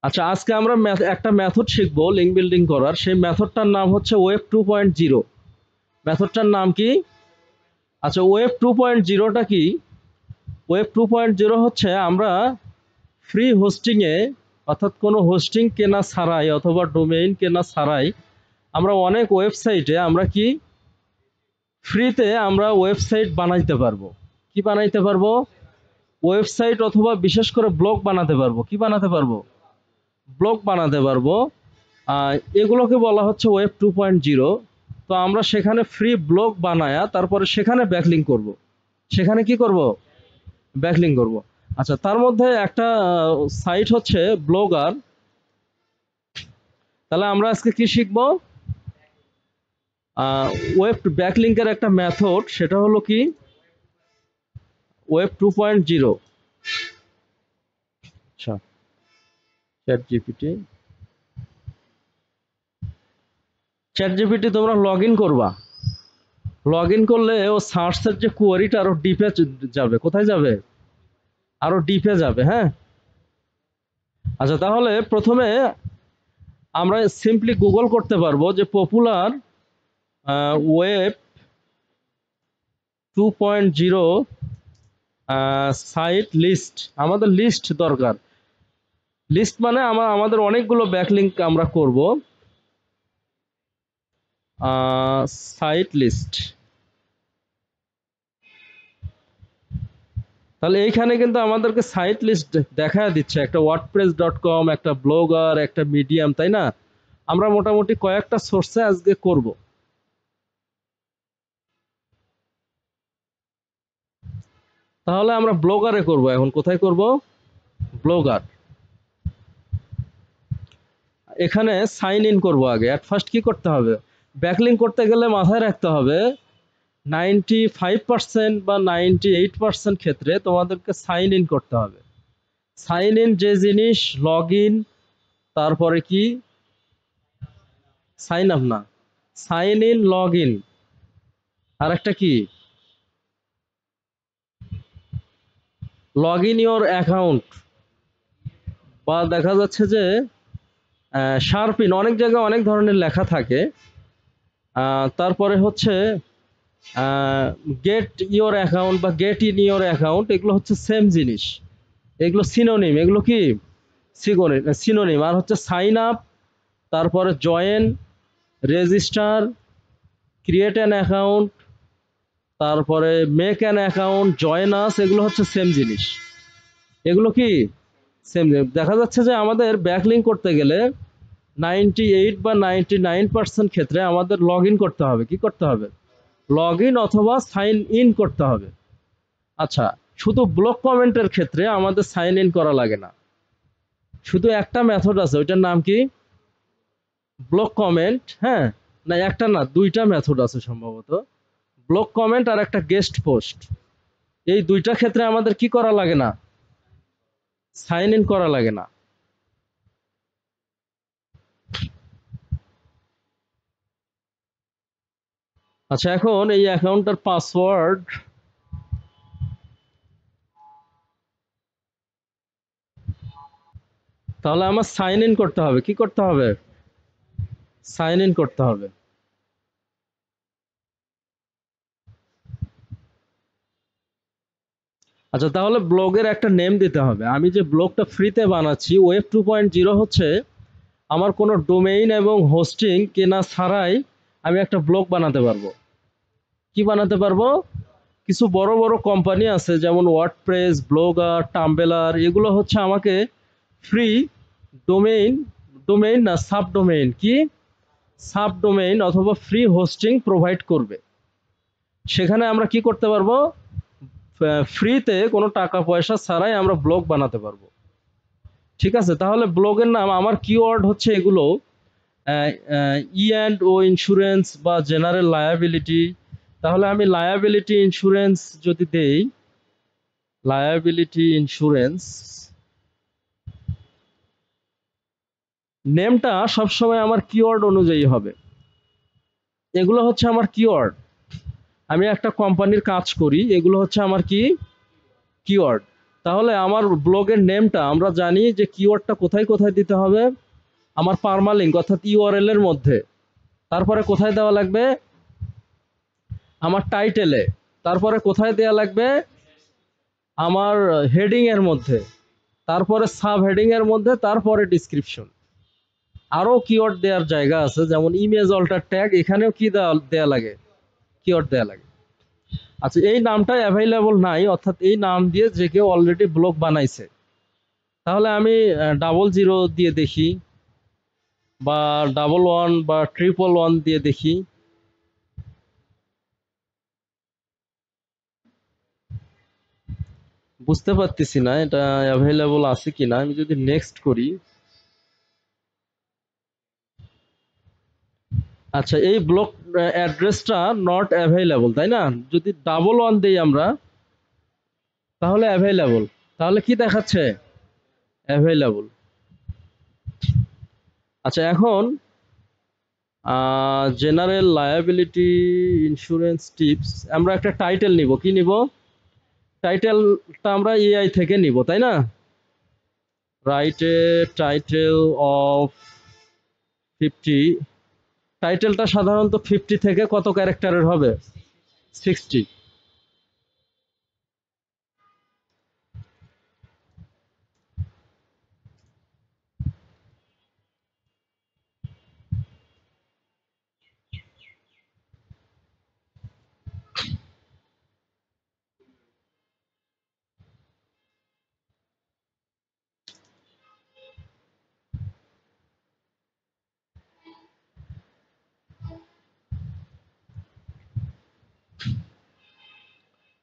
আচ্ছা, আজকে আমরা একটা মেথড শিখবো লিঙ্ক বিল্ডিং করার। সেই মেথডটার নাম হচ্ছে ওয়েব 2.0। মেথডটার নাম কি? আচ্ছা, ওয়েব 2.0টা কি? ওয়েব 2.0 হচ্ছে আমরা ফ্রি হোস্টিংয়ে, অর্থাৎ কোনো হোস্টিং কেনা ছাড়াই অথবা ডোমেইন কেনা ছাড়াই আমরা অনেক ওয়েবসাইটে আমরা কি ফ্রিতে আমরা ওয়েবসাইট বানাইতে পারবো। কি বানাইতে পারবো? ওয়েবসাইট অথবা বিশেষ করে ব্লগ বানাতে পারবো। কি বানাতে পারবো? ব্লগ বানাতে পারবো। এগুলোকে বলা হচ্ছে ওয়েব 2.0। তো আমরা সেখানে ফ্রি ব্লগ বানায়া তারপরে সেখানে ব্যাকলিং করব। সেখানে কি করব? ব্যাকলিং করব। আচ্ছা, তার মধ্যে একটা সাইট হচ্ছে ব্লগার। তাহলে আমরা আজকে কি শিখব? ওয়েব ব্যাকলিংকের একটা মেথড, সেটা হলো কি ওয়েব 2.0। আচ্ছা, চ্যাট জিপিটি তোমরা লগ ইন করবা। লগ ইন করলে ও সার্চের যে কোয়ারিটা আরো ডিপে যাবে। কোথায় যাবে? আরো ডিপে যাবে। হ্যাঁ, আচ্ছা, তাহলে প্রথমে আমরা সিম্পলি গুগল করতে পারবো যে পপুলার ওয়েব 2.0 সাইট লিস্ট। আমাদের লিস্ট দরকার। লিস্ট মানে আমাদের অনেকগুলো ব্যাকলিংক আমরা করব। Site list. তাহলে এইখানে কিন্তু আমাদেরকে সাইট লিস্ট দেখা দিচ্ছে, একটা wordpress.com, একটা ব্লগার, একটা মিডিয়াম, তাই না? আমরা মোটামুটি কয়েকটা সোর্সে আজকে করব। তাহলে আমরা ব্লগারে করব। এখন কোথায় করব? ব্লগার। এখানে সাইন ইন করব আগে। অ্যাট ফার্স্ট কি করতে হবে? ব্যাকলিং করতে গেলে মাথায় রাখতে হবে 95% বা 98% ক্ষেত্রে তোমাদেরকে সাইন ইন করতে হবে। সাইন ইন যে জিনিস, লগ ইন, তারপরে কি সাইন আপ না, সাইন ইন, লগ ইন, আর একটা কি লগ ইন ইওর অ্যাকাউন্ট, বা দেখা যাচ্ছে যে শার্প ইন, অনেক জায়গায় অনেক ধরনের লেখা থাকে। তারপরে হচ্ছে গেট ইওর অ্যাকাউন্ট বা গেট ইন ইওর অ্যাকাউন্ট, এগুলো হচ্ছে সেম জিনিস। এগুলো সিনোনিম। এগুলো কি সিনোনিম। আর হচ্ছে সাইন আপ, তারপরে join, register, create an account, তারপরে make an account, join us, এগুলো হচ্ছে সেম জিনিস। এগুলো কি সেম জিনিস। দেখা যাচ্ছে যে আমাদের ব্যাকলিং করতে গেলে 98 বা 99% ক্ষেত্রে আমাদের লগ ইন করতে হবে। কি করতে হবে? লগ ইন অথবা সাইন ইন করতে হবে। আচ্ছা, শুধু ব্লক কমেন্টের ক্ষেত্রে আমাদের সাইন ইন করা লাগে না। শুধু একটা মেথড আছে, ওইটার নাম কি? Block comment. হ্যাঁ, না একটা না, দুইটা মেথড আছে সম্ভবত। ব্লক কমেন্ট আর একটা গেস্ট পোস্ট। এই দুইটা ক্ষেত্রে আমাদের কি করা লাগে না? সাইন ইন করা লাগে না। আচ্ছা, এখন এই অ্যাকাউন্টটার পাসওয়ার্ড, তাহলে আমার সাইন ইন করতে হবে। কি করতে হবে? সাইন ইন করতে হবে। আচ্ছা, তাহলে ব্লগের একটা নেম দিতে হবে। আমি যে ব্লগটা ফ্রিতে বানাচ্ছি, ওয়েব 2.0 হচ্ছে আমার কোনো ডোমেইন এবং হোস্টিং কেনা ছাড়াই আমি একটা ব্লগ বানাতে পারবো। কি বানাতে পারবো? কিছু বড় বড় কোম্পানি আছে যেমন ওয়ার্ডপ্রেস, ব্লগার, টাম্বেলার, এগুলো হচ্ছে আমাকে ফ্রি ডোমেইন, ডোমেইন না সাবডোমেইন, কি সাবডোমেইন অথবা ফ্রি হোস্টিং প্রোভাইড করবে। সেখানে আমরা কি করতে পারবো? ফ্রিতে, কোনো টাকা পয়সা ছাড়াই আমরা ব্লগ বানাতে পারবো। ঠিক আছে, তাহলে ব্লগের নাম, আমার কিওয়ার্ড হচ্ছে এগুলো: ই অ্যান্ড ও ইন্স্যুরেন্স বা জেনারেল লায়াবিলিটি। তাহলে আমি লায়াবিলিটি ইন্স্যুরেন্স যদি দেই, লায়াবিলিটি ইন্স্যুরেন্স, নেমটা সবসময় আমার কিওয়ার্ড অনুযায়ী হবে। এগুলো হচ্ছে আমার কিওয়ার্ড। আমি একটা কোম্পানির কাজ করি, এগুলো হচ্ছে আমার কি কিওয়ার্ড। তাহলে আমার ব্লগের নেমটা আমরা জানি যে কিওয়ার্ডটা কোথায় কোথায় দিতে হবে, আমার পারমালিঙ্ক অর্থাৎ ইউআরএল এর মধ্যে, তারপরে কোথায় দেওয়া লাগবে আমার টাইটেলে, তারপরে কোথায় দেওয়া লাগবে আমার হেডিং এর মধ্যে, তারপরে সাব হেডিং এর মধ্যে, তারপরে ডিসক্রিপশন। আরো কিওয়ার্ড দেওয়ার জায়গা আছে, যেমন ইমেজ অল্টার ট্যাগ, এখানেও কি দেওয়া লাগে, কিওয়ার্ড দেওয়া লাগে। আচ্ছা, এই নামটা অ্যাভেলেবল নাই, অর্থাৎ এই নাম দিয়ে যে কেউ অলরেডি ব্লগ বানাইছে, তাহলে আমি 00 দিয়ে দেখি, বা 11 বা 111 দিয়ে দেখি। বুঝতে পারতেছি না এটা অ্যাভেলেবল আছে কিনা। আমি যদি নেক্সট করি, আচ্ছা এই ব্লক অ্যাড্রেসটা নট অ্যাভেলেবল, তাই না? যদি 11 দেই আমরা তাহলে অ্যাভেলেবল, তাহলে কি দেখাচ্ছে অ্যাভেলেবল। আচ্ছা এখন জেনারেল লায়াবিলিটি ইন্স্যুরেন্স টিপস, আমরা একটা টাইটেল নিব, কি নিব? টাইটেলটা আমরা এআই থেকে নিব, তাই না? রাইট এ টাইটেল অফ 50, টাইটেলটা সাধারণত 50 থেকে কত ক্যারেক্টারের হবে? 60।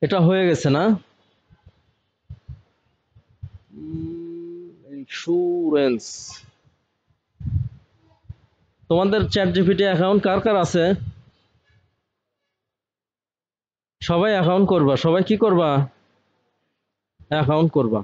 এটা হয়ে গেছে না? ইন্স্যুরেন্স, তোমাদের চ্যাট জিপিটি অ্যাকাউন্ট কার কার আছে? সবাই অ্যাকাউন্ট করবা, সবাই কি করবা? অ্যাকাউন্ট করবা।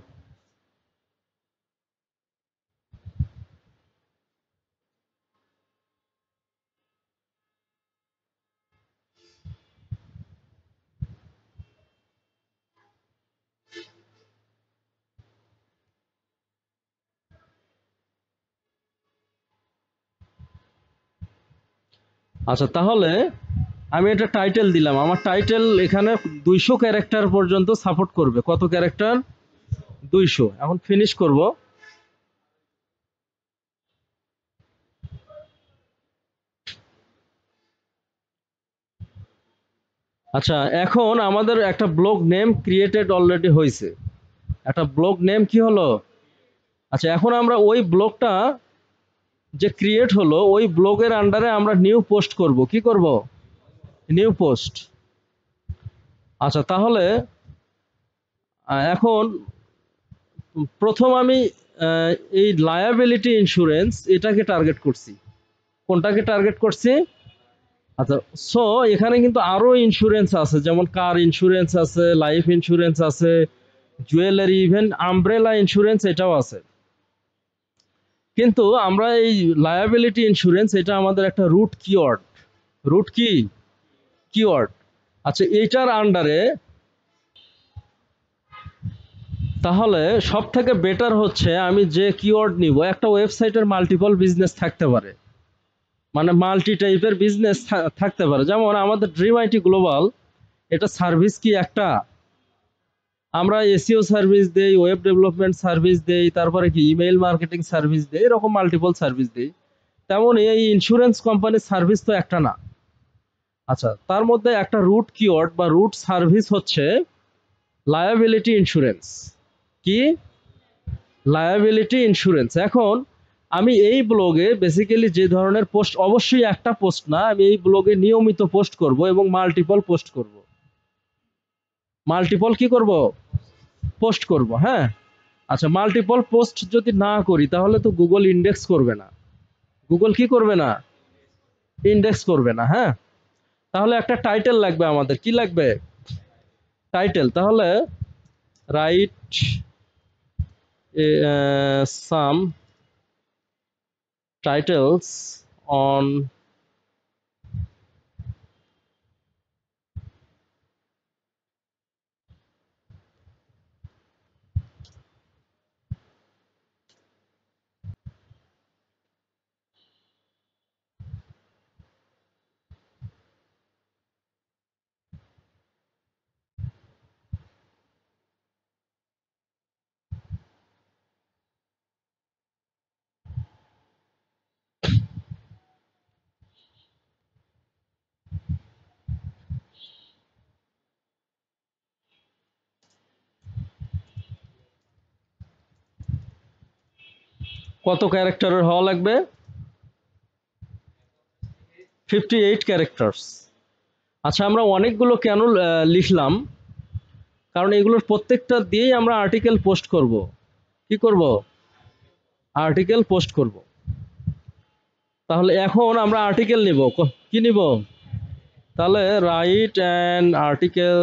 আচ্ছা তাহলে আমি এটা টাইটেল দিলাম, আমার টাইটেল এখানে 200 ক্যারেক্টার পর্যন্ত সাপোর্ট করবে। কত ক্যারেক্টার? 200। এখন ফিনিশ করব। আচ্ছা এখন আমাদের একটা ব্লগ নেম ক্রিয়েটেড অলরেডি হয়েছে, একটা ব্লগ নেম কি হলো? আচ্ছা এখন আমরা ওই ব্লগটা যে ক্রিয়েট হলো ওই ব্লগের আন্ডারে আমরা নিউ পোস্ট করব, কি করব? New post. আচ্ছা তাহলে এখন প্রথম আমি আহ, এই লায়াবিলিটি ইন্স্যুরেন্স এটাকে টার্গেট করছি। কোনটাকে টার্গেট করছি? আচ্ছা, সো এখানে কিন্তু আরো ইন্স্যুরেন্স আছে, যেমন কার ইন্স্যুরেন্স আছে, লাইফ ইন্স্যুরেন্স আছে, জুয়েলারি, ইভেন আমব্রেলা ইন্স্যুরেন্স এটাও আছে। কিন্তু আমরা এই লায়াবিলিটি ইন্স্যুরেন্স এটা আমাদের একটা রুট কিওয়ার্ড। রুট কি কিওয়ার্ড। আচ্ছা এইটার আন্ডারে তাহলে সব থেকে বেটার হচ্ছে আমি যে কিওয়ার্ড নিব, একটা ওয়েবসাইটের মাল্টিপল বিজনেস থাকতে পারে, মানে মাল্টি টাইপের বিজনেস থাকতে পারে। যেমন আমাদের ড্রিম আইটি গ্লোবাল, এটা সার্ভিস কি একটা, আমরা এসইও সার্ভিস দেই, ওয়েব ডেভেলপমেন্ট সার্ভিস দেই, তারপরে কি ইমেইল মার্কেটিং সার্ভিস দেই, এরকম মাল্টিপল সার্ভিস দেই। তেমন এই ইন্স্যুরেন্স কোম্পানির সার্ভিস তো একটা না। আচ্ছা তার মধ্যে একটা রুট কিওয়ার্ড বা রুট সার্ভিস হচ্ছে লায়াবিলিটি ইন্স্যুরেন্স। কি? Liability insurance. এখন আমি এই ব্লগে বেসিক্যালি যে ধরনের পোস্ট, অবশ্যই একটা পোস্ট না, আমি এই ব্লগে নিয়মিত পোস্ট করব এবং মাল্টিপল পোস্ট করব। মাল্টিপল কি করব? পোস্ট করব, হ্যাঁ। আচ্ছা মাল্টিপল পোস্ট যদি না করি তাহলে তো গুগল ইন্ডেক্স করবে না। গুগল কি করবে না? ইন্ডেক্স করবে না, হ্যাঁ। তাহলে একটা টাইটেল লাগবে আমাদের, কি লাগবে? টাইটেল। তাহলে রাইট সাম টাইটেলস অন কত ক্যারেক্টারের হওয়া লাগবে? 58 ক্যারেক্টার্স। আচ্ছা, আমরা অনেকগুলো কেন লিখলাম? কারণ এগুলোর প্রত্যেকটা দিয়েই আমরা আর্টিকেল পোস্ট করব। কি করব? আর্টিকেল পোস্ট করব। তাহলে এখন আমরা আর্টিকেল নিব। কি নিব? তাহলে write an article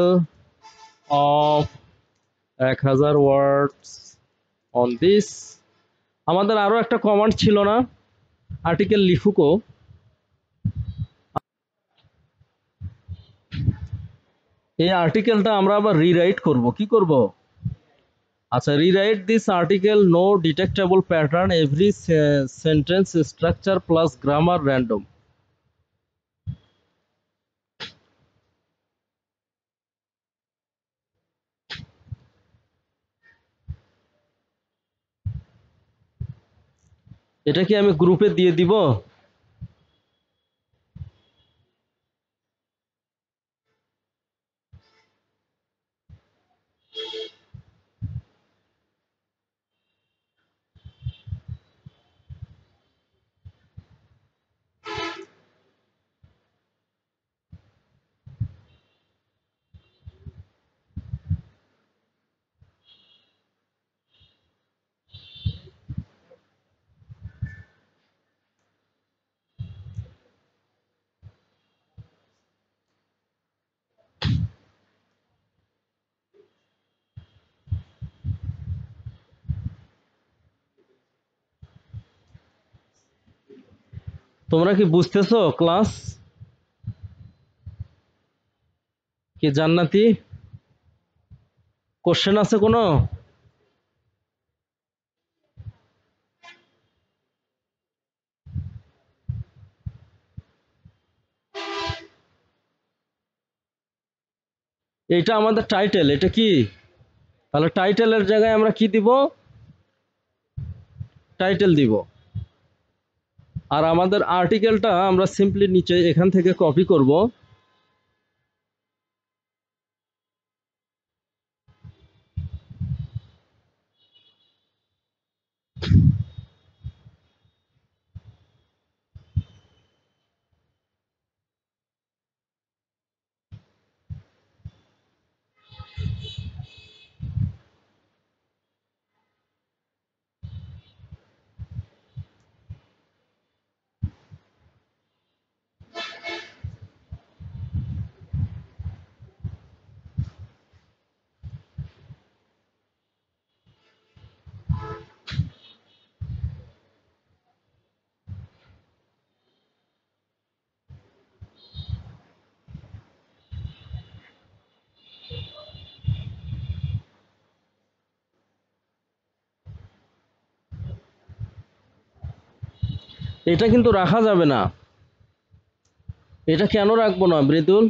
of 1000 words on this. আমাদের আরো একটা কমান্ড ছিল না? আর্টিকেল লিখুকো। এই আর্টিকেলটা আমরা আবার রিরাইট করব। কি করব? আচ্ছা, rewrite this article, no detectable pattern, every sentence structure plus grammar random. এটা কি আমি গ্রুপে দিয়ে দিব? তোমরা কি বুঝতেছো ক্লাস? কি জান্নাতি, কোশ্চেন আছে কোনো? এটা আমাদের টাইটেল। এটা কি? তাহলে টাইটেলের জায়গায় আমরা কি দিব? টাইটেল দিব। আর আমাদের আর্টিকেলটা আমরা সিম্পলি নিচে এখান থেকে কপি করব। এটা কিন্তু রাখা যাবে না। এটা কেন রাখবো না মৃদুল?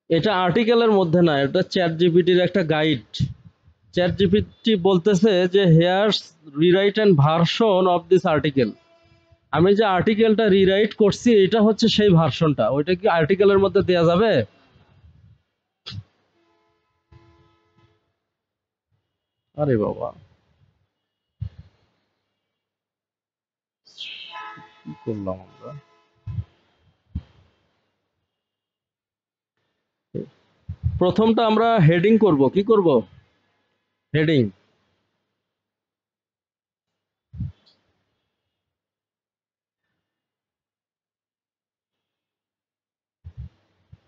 এটা আর্টিকেলের মধ্যে না, এটা চ্যাট জিপিটির একটা গাইড। চ্যাট জিপিটি বলতেছে যে hairs rewrite and version of this article. আমি যে আর্টিকেলটা রিরাইট করছি এটা হচ্ছে সেই ভার্সনটা। ওইটা কি আর্টিকেলের মধ্যে দেয়া যাবে? আরে বাবা, কি করলাম আমরা? প্রথমটা আমরা হেডিং করব। কি করব? হেডিং।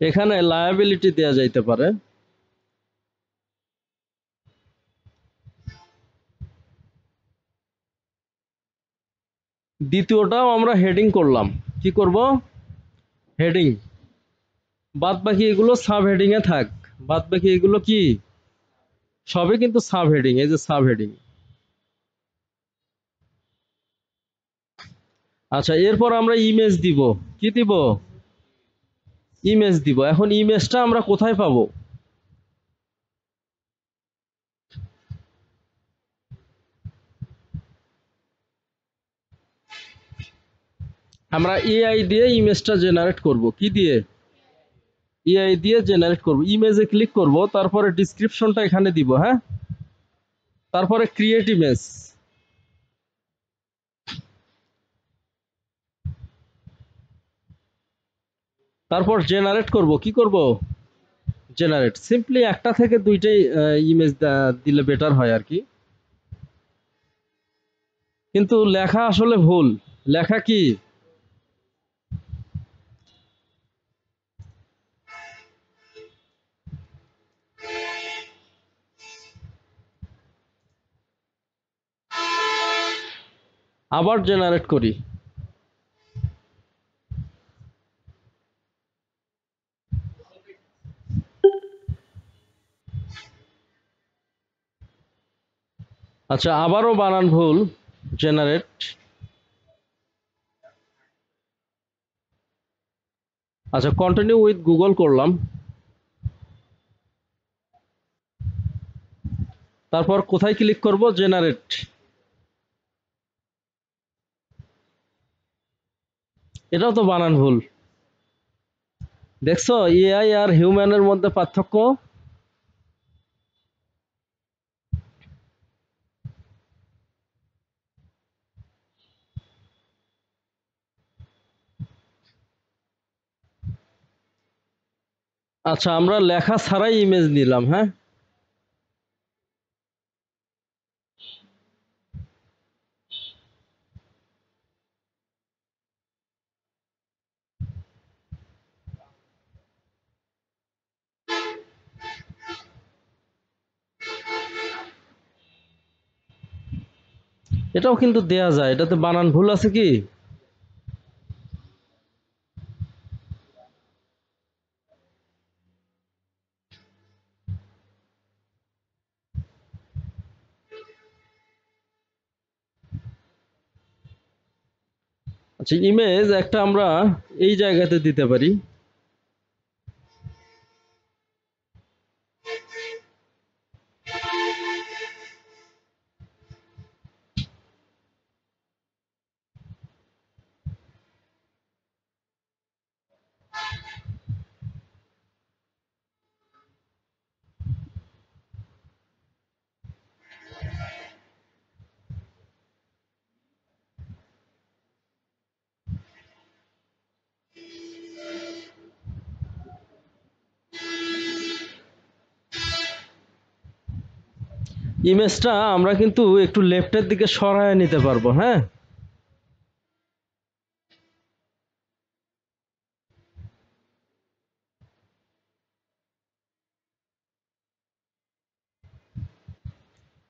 এখানে লায়াবিলিটি দেয়া যাইতে পারে। দ্বিতীয়টাও আমরা হেডিং করলাম। কি করব? হেডিং। বাদ বাকি এগুলো সাব হেডিং এ থাক। বাদ বাকি এগুলো কি? সবই কিন্তু সাব হেডিং। এই যে সাব হেডিং। আচ্ছা, এরপর আমরা ইমেজ দিব। কি দিব? ইমেজ দিব। এখন ইমেজটা আমরা কোথায় পাবো? আমরা এআই দিয়ে ইমেজটা জেনারেট করব। কি দিয়ে? এআই দিয়ে জেনারেট করব। ইমেজে ক্লিক করব, তারপরে ডেসক্রিপশনটা এখানে দিব। হ্যাঁ, তারপরে ক্রিয়েট ইমেজ, তারপর জেনারেট করব। কি করব? জেনারেট। সিম্পলি একটা থেকে দুইটাই ইমেজ দিলে বেটার হয় আর কি। কিন্তু লেখা আসলে ভুল। লেখা কি? আবার জেনারেট করি। আচ্ছা, আবারও বানান ভুল। জেনারেট। আচ্ছা, কন্টিনিউ উইথ গুগল করলাম। তারপর কোথায় ক্লিক করব? জেনারেট। এটাও তো বানান ভুল। দেখছো এআই আর হিউম্যানের মধ্যে পার্থক্য? আচ্ছা, আমরা লেখা ছাড়াই ইমেজ নিলাম, হ্যাঁ। এটাও কিন্তু দেয়া যায়, এটাতে বানান ভুল আছে কি? আচ্ছা, ইমেজ একটা আমরা এই জায়গাতে দিতে পারি। ইমেজটা আমরা কিন্তু একটু লেফটের দিকে সরায় নিতে পারবো, হ্যাঁ।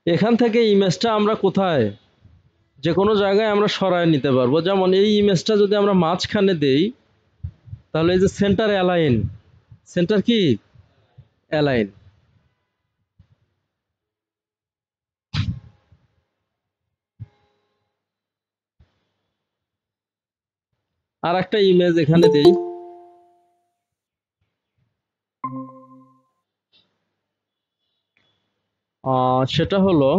এখান থেকে ইমেজটা আমরা কোথায়, যে কোনো জায়গায় আমরা সরায় নিতে পারবো। যেমন এই ইমেজটা যদি আমরা মাঝখানে দেই, তাহলে এই যে সেন্টার অ্যালাইন, সেন্টার কি অ্যালাইন। আর একটা ইমেজ এখানে দেই। সেটা হলো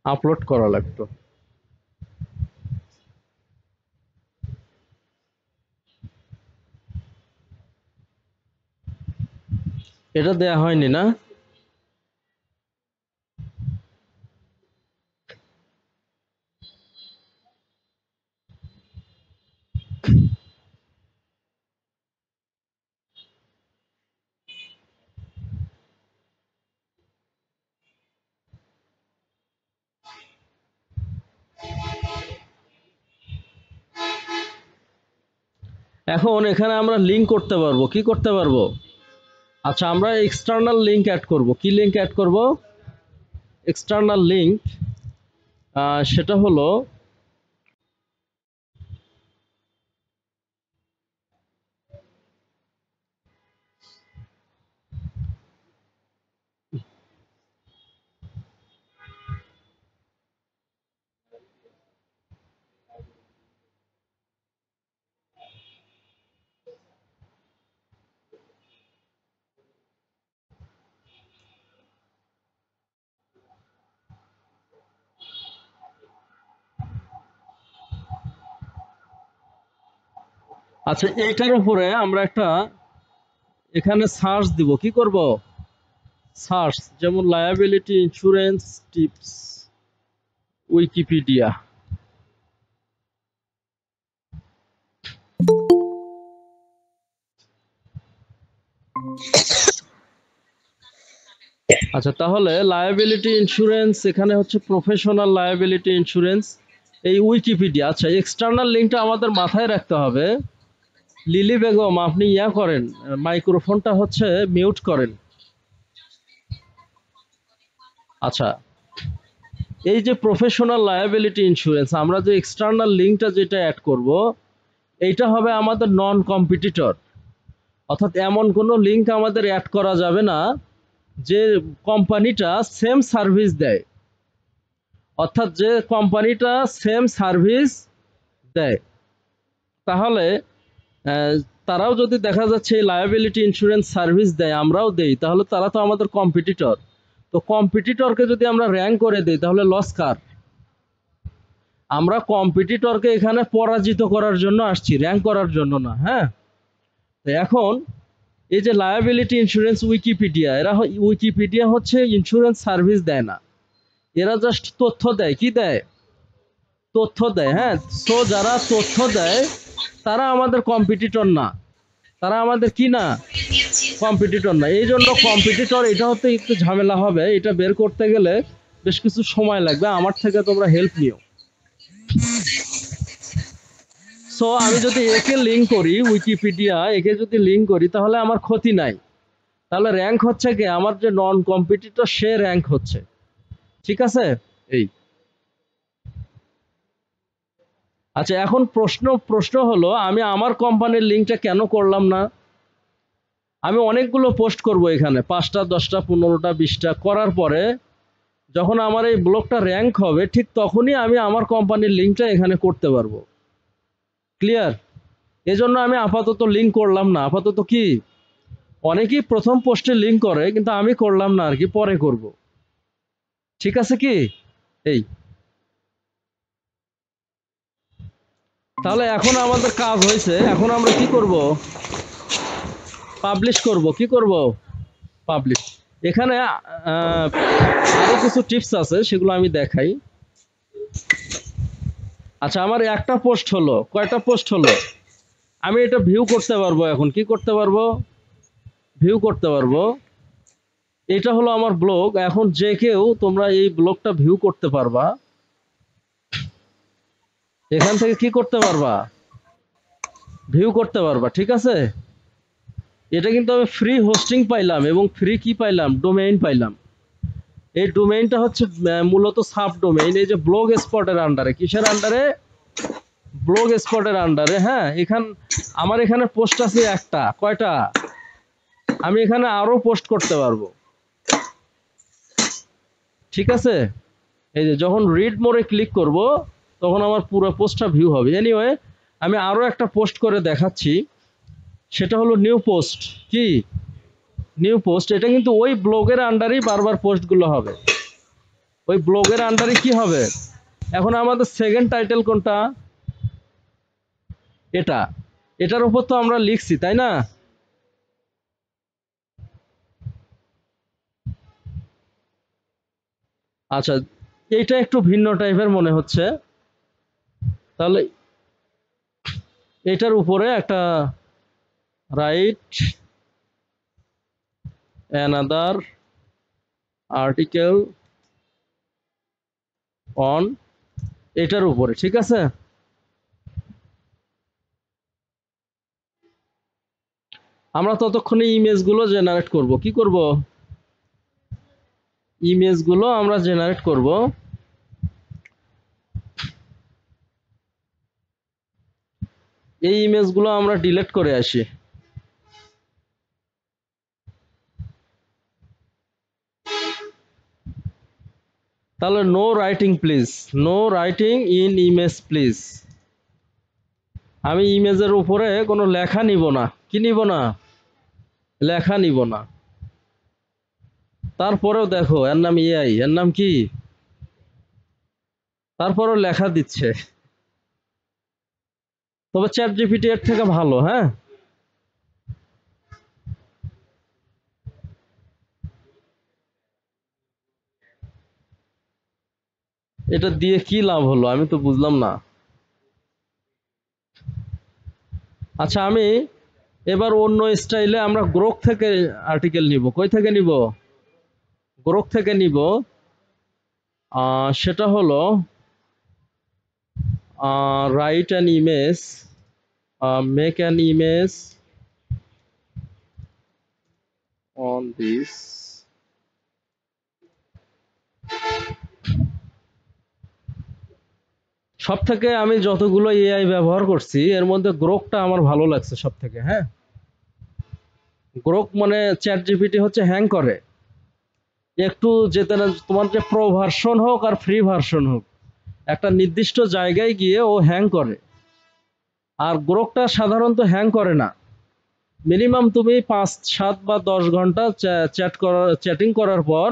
আপলোড করা লাগতো। এটা দেয়া হয়নি না? এখন এখানে আমরা লিংক করতে পারবো। কি করতে পারবো? আচ্ছা, আমরা এক্সটার্নাল লিংক অ্যাড করব। কি লিংক অ্যাড করব? External link. সেটা হলো আচ্ছা, এইটার উপরে আমরা একটা এখানে সার্চ দিব, কি করব, সার্চ, যেমন লায়াবিলিটি ইন্স্যুরেন্স টিপস উইকিপিডিয়া। আচ্ছা, তাহলে লায়াবিলিটি ইন্স্যুরেন্স এখানে হচ্ছে প্রফেশনাল লায়াবিলিটি ইন্স্যুরেন্স, এই উইকিপিডিয়া। আচ্ছা, এক্সটার্নাল লিঙ্কটা আমাদের মাথায় রাখতে হবে। লিলি বেগম, আপনি ইয়া করেন, মাইক্রোফোনটা হচ্ছে মিউট করেন। আচ্ছা, এই যে প্রফেশনাল লায়াবিলিটি ইন্স্যুরেন্স, আমরা যে এক্সটার্নাল লিঙ্কটা যেটা অ্যাড করব, এইটা হবে আমাদের নন কম্পিটিটর। অর্থাৎ এমন কোনো লিঙ্ক আমাদের অ্যাড করা যাবে না যে কোম্পানিটা সেম সার্ভিস দেয়। অর্থাৎ যে কোম্পানিটা সেম সার্ভিস দেয়, তাহলে তারাও যদি দেখা যাচ্ছে এই লায়াবিলিটি ইন্স্যুরেন্স সার্ভিস দেয়, আমরাও দেই, তাহলে তারা তো আমাদের কম্পিটিটর। তো কম্পিটিটরকে যদি আমরা র্যাঙ্ক করে দিই, তাহলে লস কার? আমরা কম্পিটিটরকে এখানে পরাজিত করার জন্য আসছি, র্যাঙ্ক করার জন্য না। হ্যাঁ, তো এখন এই যে লায়াবিলিটি ইন্স্যুরেন্স উইকিপিডিয়া, উইকিপিডিয়া হচ্ছে ইন্স্যুরেন্স সার্ভিস দেয় না, এরা জাস্ট তথ্য দেয়। কি দেয়? তথ্য দেয়। হ্যাঁ, সো যারা তথ্য দেয় তারা আমাদের কম্পিটিটর না, তারা আমাদের কি না, কম্পিটিটর না। এই জন্য কম্পিটিটর এটা হতে একটু ঝামেলা হবে, এটা বের করতে গেলে বেশ কিছু সময় লাগবে, আমার থেকে তোমরা হেল্প নিও। সো আমি যদি একে লিঙ্ক করি, উইকিপিডিয়া একে যদি লিঙ্ক করি, তাহলে আমার ক্ষতি নাই। তাহলে র্যাঙ্ক হচ্ছে কি, আমার যে নন কম্পিটিটর সে র্যাঙ্ক হচ্ছে। ঠিক আছে? এই, আচ্ছা, এখন প্রশ্ন হলো, আমি আমার কোম্পানির লিঙ্কটা কেন করলাম না? আমি অনেকগুলো পোস্ট করব এখানে, 5টা 10টা 15টা 20টা করার পরে যখন আমার এই ব্লগটা র্যাঙ্ক হবে, ঠিক তখনই আমি আমার কোম্পানির লিঙ্কটা এখানে করতে পারবো। ক্লিয়ার? এজন্য আমি আপাতত লিঙ্ক করলাম না। আপাতত কি, অনেকেই প্রথম পোস্টে লিঙ্ক করে, কিন্তু আমি করলাম না আর কি, পরে করব। ঠিক আছে কি? এই, তাহলে এখন আমাদের কাজ হয়েছে, এখন আমরা কি করব, পাবলিশ করব। কি করব? পাবলিশ। এখানে আরো কিছু টিপস আছে, সেগুলো আমি দেখাই। আচ্ছা, আমার একটা পোস্ট হলো, কয়টা পোস্ট হলো, আমি এটা ভিউ করতে পারবো। এখন কি করতে পারবো? ভিউ করতে পারবো। এটা হলো আমার ব্লগ। এখন যে কেউ তোমরা এই ব্লগটা ভিউ করতে পারবা, এখান থেকে কি করতে পারবা, ভিউ করতে পারবা। ঠিক আছে? এটা কিন্তু আমি ফ্রি হোস্টিং পাইলাম এবং ফ্রি কি পাইলাম, ডোমেইন পাইলাম। এই ডোমেইনটা হচ্ছে মূলত সাব ডোমেইন, এই যে ব্লগ স্পটের আন্ডারে। কিসের আন্ডারে? ব্লগ স্পটের আন্ডারে। হ্যাঁ, আমার এখানে পোস্ট আছে একটা, কয়টা, আমি এখানে আরো পোস্ট করতে পারবো। ঠিক আছে? এই যে যখন রিড মোরে ক্লিক করব, তখন আমার পুরো পোস্টটা ভিউ হবে। এনিওয়ে, আমি আরো একটা পোস্ট করে দেখাচ্ছি, সেটা হলো নিউ পোস্ট। কি? New post. এটা কিন্তু ওই ব্লগের আন্ডারেই বারবার পোস্টগুলো হবে, ওই ব্লগের আন্ডারে কি হবে। এখন আমাদের সেকেন্ড টাইটেল কোনটা? এটা, এটার উপর তো আমরা লিখছি, তাই না? আচ্ছা, এইটা একটু ভিন্ন টাইপের মনে হচ্ছে, তাহলে এটার উপরে একটা রাইট অ্যানাদার আর্টিকেল অন, এটার উপরে। ঠিক আছে? আমরা ততক্ষণে ইমেজগুলো জেনারেট করব। কি করব? ইমেজগুলো আমরা জেনারেট করব। এই ইমেজগুলো আমরা ডিলিট করে আসি। তাহলে no writing please, no writing in image please. আমি ইমেজের উপরে কোনো লেখা নিব না। কি নিব না? লেখা নিব না। তারপরেও দেখো, এর নাম এআই, এর নাম কি, তারপরেও লেখা দিচ্ছে। তবে চ্যাট জিপিটি এর থেকে ভালো। হ্যাঁ, এটা দিয়ে কি লাভ হলো আমি তো বুঝলাম না। আচ্ছা, আমি এবার অন্য স্টাইলে আমরা গ্রোক থেকে আর্টিকেল নিব। কই থেকে নিব? গ্রোক থেকে নিব। সেটা হলো write an image, make an image on this. সব থেকে আমি যতগুলো এআই ব্যবহার করছি এর মধ্যে গ্রোকটা আমার ভালো লাগছে সব থেকে। হ্যাঁ, গ্রোক মানে চ্যাট জিপিটি হচ্ছে হ্যাং করে একটু, যেতে না তোমার যে প্রো ভার্সন হোক আর ফ্রি ভার্সন হোক, একটা নির্দিষ্ট জায়গায় গিয়ে ও হ্যাং করে। আর গ্রোকটা সাধারণত হ্যাং করে না। মিনিমাম তুমি 5, 7 বা 10 ঘন্টা চ্যাটিং করার পর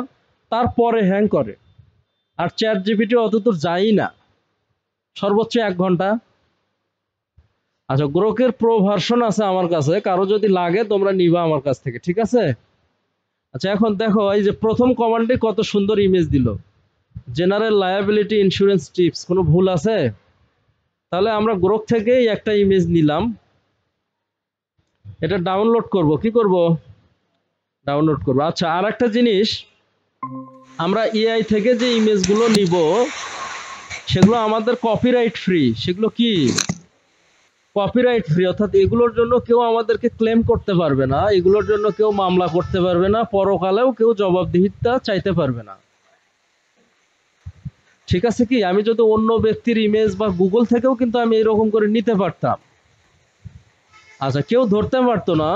তারপরে হ্যাং করে। আর চ্যাট জিপিটি অতদূর যায়ই না, সর্বোচ্চ 1 ঘন্টা। আচ্ছা, গ্রোকের প্রো ভার্সন আছে আমার কাছে, কারো যদি লাগে তোমরা নিবা আমার কাছ থেকে, ঠিক আছে? আচ্ছা, এখন দেখো এই যে প্রথম কমান্ডে কত সুন্দর ইমেজ দিল, জেনারেল লায়াবিলিটি ইন্স্যুরেন্স টিপস। কোনো ভুল আছে? তাহলে আমরা গ্রোক থেকেই একটা ইমেজ নিলাম, এটা ডাউনলোড করব। কি করব? ডাউনলোড করব। আচ্ছা, আর একটা জিনিস, আমরা এআই থেকে যে ইমেজগুলো নিব সেগুলো আমাদের কপিরাইট ফ্রি। সেগুলো কি? কপিরাইট ফ্রি, অর্থাৎ এগুলোর জন্য কেউ আমাদেরকে ক্লেম করতে পারবে না, এগুলোর জন্য কেউ মামলা করতে পারবে না, পরকালেও কেউ জবাবদিহিতা চাইতে পারবে না। ঠিক আছে কি? আমি যদি অন্য ব্যক্তির ইমেজ বা গুগল থেকেও কিন্তু আমি এরকম করে নিতে পারতাম। আচ্ছা, কেউ ধরতে পারতো না,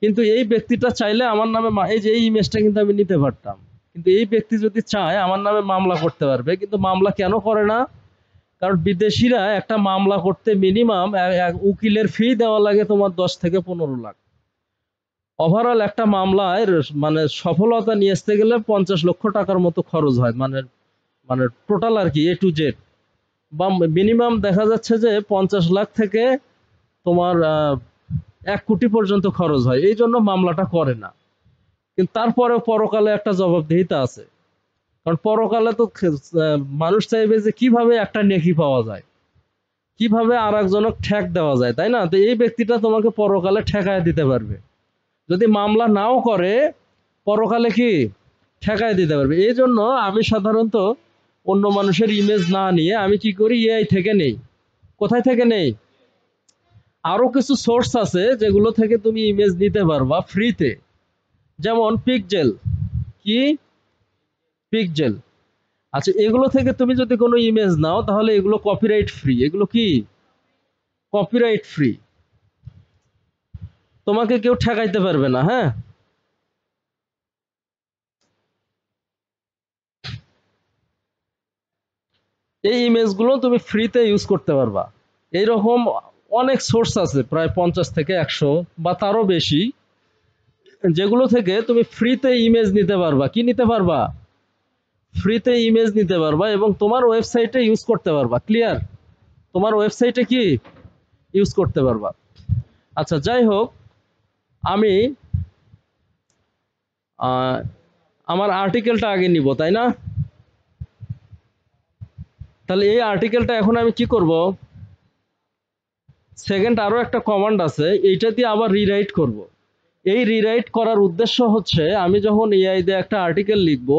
কিন্তু এই ব্যক্তিটা চাইলে আমার নামে এই যে এই ইমেজটা কিন্তু আমি নিতে পারতাম, কিন্তু এই ব্যক্তি যদি চায় আমার নামে মামলা করতে পারবে। কিন্তু মামলা কেন করে না? কারণ বিদেশিরা একটা মামলা করতে মিনিমাম উকিলের ফি দেওয়া লাগে তোমার 10 থেকে 15 লাখ। ওভারঅল একটা মামলায় মানে সফলতা নিয়ে আসতে গেলে 50 লক্ষ টাকার মতো খরচ হয়, মানে মানে টোটাল আর কি, এ টু জেড। বা মিনিমাম দেখা যাচ্ছে যে 50 লাখ থেকে তোমার 1 কোটি পর্যন্ত খরচ হয়, এই জন্য মামলাটা করে না। কিন্তু তারপরেও পরকালে একটা জবাবদিহিতা আছে, কারণ পরকালে তো মানুষ চাইবে যে কিভাবে একটা নেকি পাওয়া যায়, কিভাবে আর একজনক ঠেক দেওয়া যায়, তাই না? তো এই ব্যক্তিটা তোমাকে পরকালে ঠেকায় দিতে পারবে। যদি মামলা নাও করে, পরকালে কি ঠেকায় দিতে পারবে। এই জন্য আমি সাধারণত অন্য মানুষের ইমেজ না নিয়ে আমি কি করি, এআই থেকে নেই। কোথায় থেকে নেই? আরো কিছু সোর্স আছে যেগুলো থেকে তুমি ইমেজ নিতে পারবা ফ্রিতে, যেমন পিকজেল। কি? পিকজেল। আচ্ছা, এগুলো থেকে তুমি যদি কোনো ইমেজ নাও তাহলে এগুলো কপিরাইট ফ্রি। এগুলো কি? কপিরাইট ফ্রি, তোমাকে কেউ ঠেকাইতে পারবে না। হ্যাঁ, এই ইমেজগুলো তুমি ফ্রিতে ইউজ করতে পারবা। এইরকম অনেক সোর্স আছে, প্রায় 50 থেকে 100 বা তারও বেশি, যেগুলো থেকে তুমি ফ্রিতে ইমেজ নিতে পারবা। কি নিতে পারবা? ফ্রিতে ইমেজ নিতে পারবা এবং তোমার ওয়েবসাইটে ইউজ করতে পারবা। ক্লিয়ার? তোমার ওয়েবসাইটে কি ইউজ করতে পারবা। আচ্ছা, যাই হোক, আমি আমার আর্টিকেলটা আগে নিব, তাই না? তাহলে এই আর্টিকেলটা এখন আমি কি করব? সেকেন্ড আরো একটা কমান্ড আছে, এইটা দিয়ে আবার রিরাইট করব। এই রিরাইট করার উদ্দেশ্য হচ্ছে, আমি যখন এআই দিয়ে একটা আর্টিকেল লিখব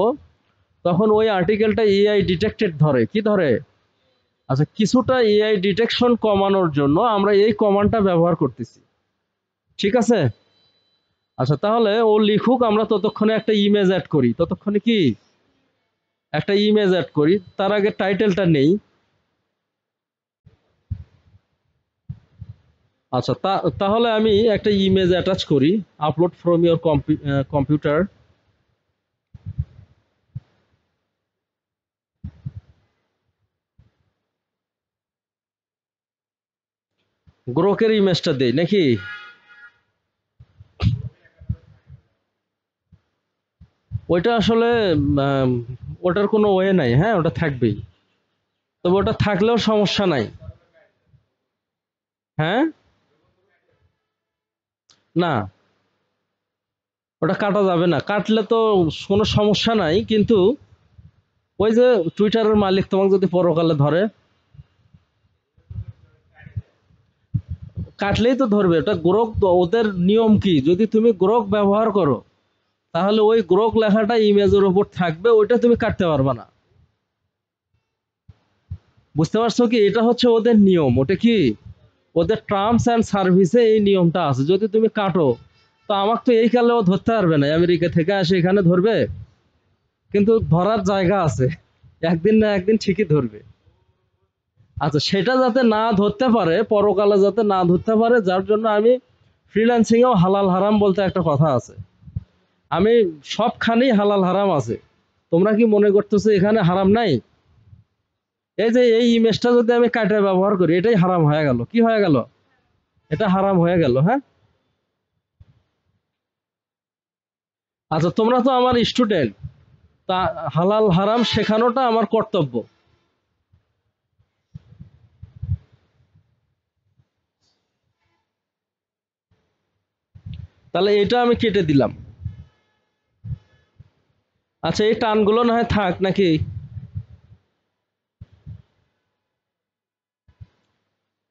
তখন ওই আর্টিকেলটা এআই ডিটেক্টেড ধরে। কি ধরে? আচ্ছা, কিছুটা এআই ডিটেকশন কমানোর জন্য আমরা এই কমান্ডটা ব্যবহার করতেছি। ঠিক আছে? আচ্ছা, তাহলে ও লিখুক, আমরা ততক্ষণে একটা ইমেজ অ্যাড করি। ততক্ষণে কি একটা ইমেজ অ্যাড করি, তার আগে টাইটেলটা নেই। আচ্ছা, তাহলে আমি একটা ইমেজ অ্যাটাচ করি, আপলোড ফ্রম ইওর কম্পিউটার। গ্রোকের ইমেজটা দেই নাকি? ওইটা আসলে উম, ওটার কোনো ওয়ে নাই। হ্যাঁ, ওটা থাকবেই, তবে ওটা থাকলেও সমস্যা নাই। হ্যাঁ, না ওটা কাটা যাবে না, কাটলে তো কোনো সমস্যা নাই, কিন্তু ওই যে টুইটারের মালিক তোমাকে যদি পরকালে ধরে, কাটলেই তো ধরবে। ওটা গ্রোক, ওদের নিয়ম কি, যদি তুমি গ্রোক ব্যবহার করো তাহলে ওই গ্রোক লেখাটা ইমেজের উপর থাকবে, ওইটা তুমি কাটতে পারবে না। বুঝতে পারছো কি, এটা হচ্ছে ওদের নিয়ম। ওটা কি, ওদের টার্মস অ্যান্ড সার্ভিসে এই নিয়মটা আছে। যদি তুমি কাটো, তো আমাকে তো এই কালেও ধরতে পারবে না, আমেরিকা থেকে আসে এখানে ধরবে, কিন্তু ধরার জায়গা আছে, একদিন না একদিন ঠিকই ধরবে। আচ্ছা, সেটা যাতে না ধরতে পারে, পরকালে যাতে না ধরতে পারে, যার জন্য আমি ফ্রিল্যান্সিং এও হালাল হারাম বলতে একটা কথা আছে। আমি সবখানেই হালাল হারাম আছে। তোমরা কি মনে করতেছো এখানে হারাম নাই? এই যে এই ইমেজটা যদি আমি কাটে ব্যবহার করি, এটাই হারাম হয়ে গেল। কি হয়ে গেল? এটা হারাম হয়ে গেল। হ্যাঁ, আচ্ছা, তোমরা তো আমার স্টুডেন্ট, তা হালাল হারাম শেখানোটা আমার কর্তব্য। তাহলে এটা আমি কেটে দিলাম। আচ্ছা, এই টানগুলো না হয় থাক নাকি?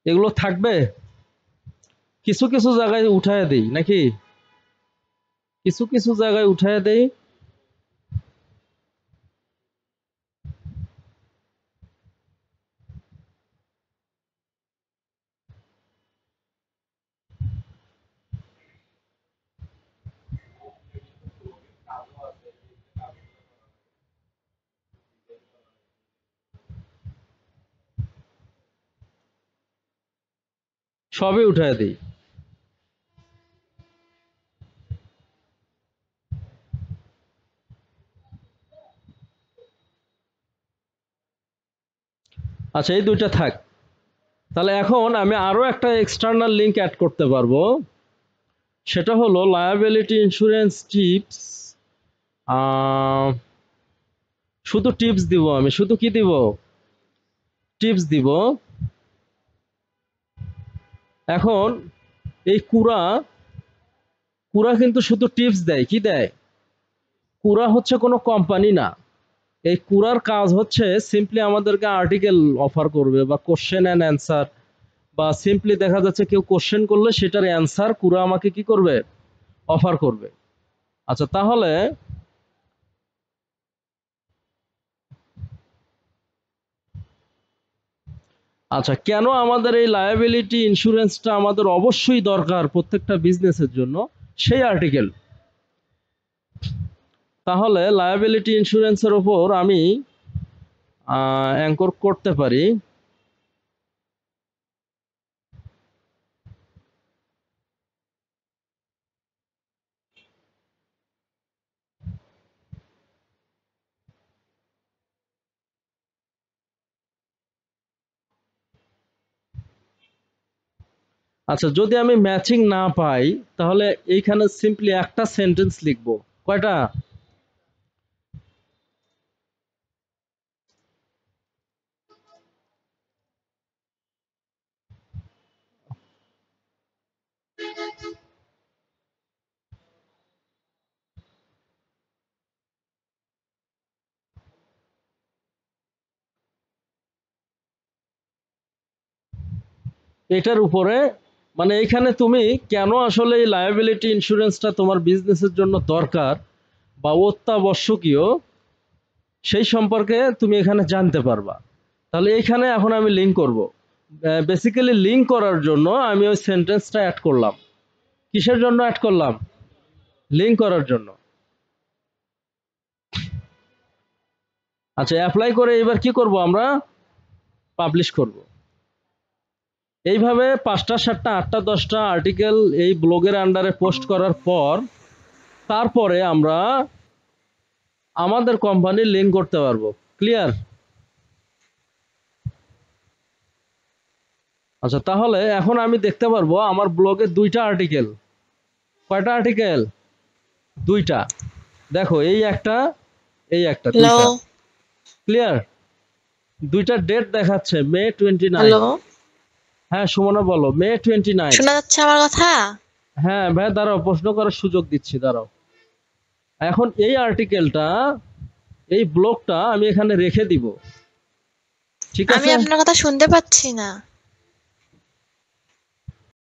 এগুলো থাকবে, কিছু কিছু জায়গায় উঠায় দেই নাকি? কিছু কিছু জায়গায় উঠায় দেই। সবই উঠায় দেই। আচ্ছা, এই দুইটা থাক। তাহলে এখন আমি আরো একটা এক্সটার্নাল লিংক অ্যাড করতে পারবো। সেটা হলো লায়াবিলিটি ইন্স্যুরেন্স টিপস। শুধু টিপস দিব, আমি শুধু কি দিব? টিপস দিব। এখন এই কুরা, কুরা কিন্তু শুধু টিপস দেয়। কি দেয়? কুরা হচ্ছে কোনো কোম্পানি না। এই কুরার কাজ হচ্ছে সিম্পলি আমাদেরকে আর্টিকেল অফার করবে, বা কোশ্চেন অ্যান্ড অ্যান্সার, বা সিম্পলি দেখা যাচ্ছে কেউ কোশ্চেন করলে সেটার অ্যান্সার কুরা আমাকে কি করবে? অফার করবে। আচ্ছা, তাহলে আচ্ছা, কেন আমাদের এই লায়াবিলিটি ইন্স্যুরেন্সটা আমাদের অবশ্যই দরকার প্রত্যেকটা বিজনেসের জন্য, সেই আর্টিকেল। তাহলে লায়াবিলিটি ইন্স্যুরেন্সের উপর আমি অ্যাঙ্কর করতে পারি। আচ্ছা, যদি আমি ম্যাচিং না পাই, তাহলে এইখানে সিম্পলি একটা সেন্টেন্স লিখবো। কয়টা? এটার উপরে, মানে এইখানে তুমি কেন আসলে এই লায়াবিলিটি ইন্স্যুরেন্সটা তোমার বিজনেসের জন্য দরকার বা অত্যাবশ্যকীয়, সেই সম্পর্কে তুমি এখানে জানতে পারবা। তাহলে এইখানে এখন আমি লিঙ্ক করব। বেসিক্যালি লিঙ্ক করার জন্য আমি ওই সেন্টেন্সটা অ্যাড করলাম। কিসের জন্য অ্যাড করলাম? লিঙ্ক করার জন্য। আচ্ছা, অ্যাপ্লাই করে এবার কি করব আমরা? পাবলিশ করব। এইভাবে 5টা 7টা 8টা 10টা আর্টিকেল এই ব্লগের আন্ডারে পোস্ট করার পর, তারপরে আমরা আমাদের কোম্পানির লিঙ্ক করতে পারবো। ক্লিয়ার? আচ্ছা, তাহলে এখন আমি দেখতে পারবো আমার ব্লগে 2টা আর্টিকেল। কয়টা আর্টিকেল? 2টা। দেখো, এই একটা, এই একটা, হ্যালো 2টা। ক্লিয়ার? 2টা ডেট দেখাচ্ছে, মে 29। হ্যালো হ্যাঁ সুমনা বলো, মে 29। শোনা যাচ্ছে আমার কথা? হ্যাঁ ভাই দাঁড়াও, প্রশ্ন করার সুযোগ দিচ্ছি, দাঁড়াও। এখন এই আর্টিকেলটা, এই ব্লকটা আমি এখানে রেখে দিব, ঠিক আমি আছে? আপনার কথা শুনতে পাচ্ছি না।